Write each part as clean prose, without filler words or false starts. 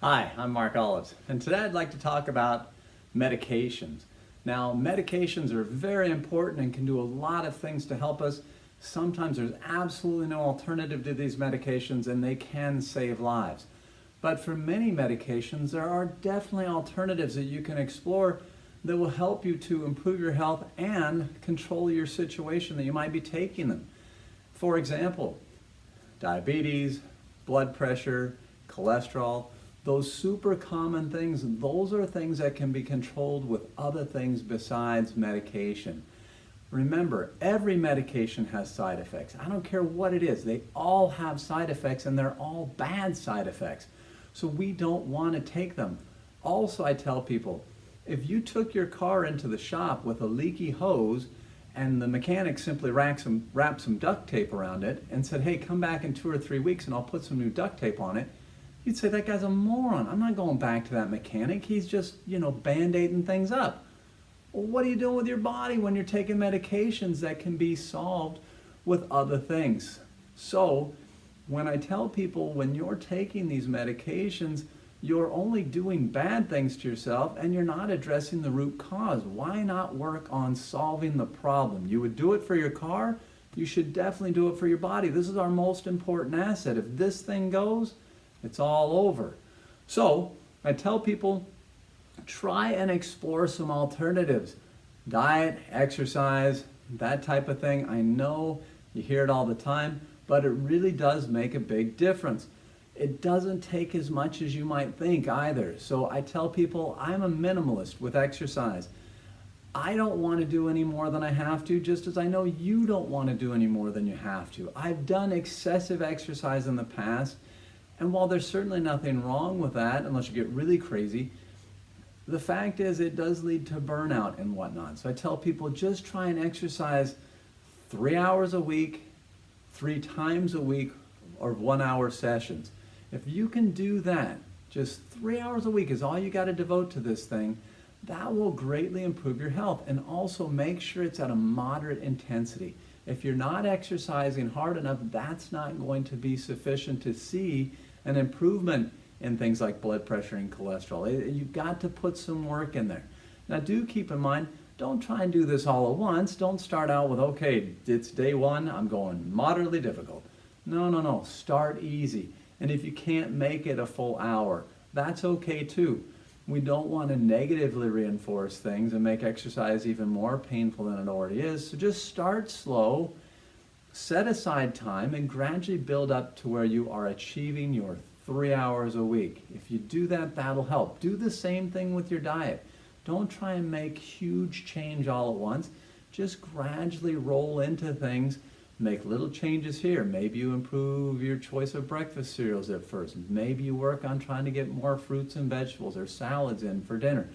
Hi, I'm Mark Olives, and today I'd like to talk about medications. Now, medications are very important and can do a lot of things to help us. Sometimes there's absolutely no alternative to these medications and they can save lives. But for many medications, there are definitely alternatives that you can explore that will help you to improve your health and control your situation that you might be taking them. For example, diabetes, blood pressure, cholesterol, those super common things, those are things that can be controlled with other things besides medication. Remember, every medication has side effects. I don't care what it is. They all have side effects and they're all bad side effects. So we don't want to take them. Also, I tell people, if you took your car into the shop with a leaky hose and the mechanic simply wrapped some duct tape around it and said, hey, come back in 2 or 3 weeks and I'll put some new duct tape on it, you'd say, that guy's a moron. I'm not going back to that mechanic. He's just, band-aiding things up. Well, what are you doing with your body when you're taking medications that can be solved with other things? So when I tell people when you're taking these medications, you're only doing bad things to yourself and you're not addressing the root cause. Why not work on solving the problem? You would do it for your car, you should definitely do it for your body. This is our most important asset. If this thing goes, it's all over. So I tell people, try and explore some alternatives. Diet, exercise, that type of thing. I know you hear it all the time, but it really does make a big difference. It doesn't take as much as you might think either. So I tell people I'm a minimalist with exercise. I don't want to do any more than I have to, just as I know you don't want to do any more than you have to. I've done excessive exercise in the past, and while there's certainly nothing wrong with that, unless you get really crazy, the fact is it does lead to burnout and whatnot. So I tell people just try and exercise 3 hours a week, 3 times a week, or 1 hour sessions. If you can do that, just 3 hours a week is all you got to devote to this thing, that will greatly improve your health. And also make sure it's at a moderate intensity. If you're not exercising hard enough, that's not going to be sufficient to see an improvement in things like blood pressure and cholesterol. You've got to put some work in there. Now do keep in mind, don't try and do this all at once. Don't start out with, okay, it's day 1, I'm going moderately difficult. No. Start easy. And if you can't make it a full hour, that's okay too. We don't want to negatively reinforce things and make exercise even more painful than it already is. So just start slow, set aside time, and gradually build up to where you are achieving your 3 hours a week. If you do that, that'll help. Do the same thing with your diet. Don't try and make huge change all at once. Just gradually roll into things. Make little changes here. Maybe you improve your choice of breakfast cereals at first. Maybe you work on trying to get more fruits and vegetables or salads in for dinner.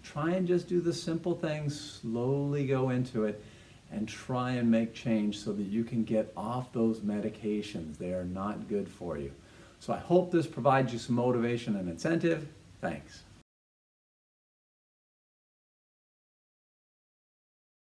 Try and just do the simple things, slowly go into it, and try and make change so that you can get off those medications. They are not good for you. So I hope this provides you some motivation and incentive. Thanks.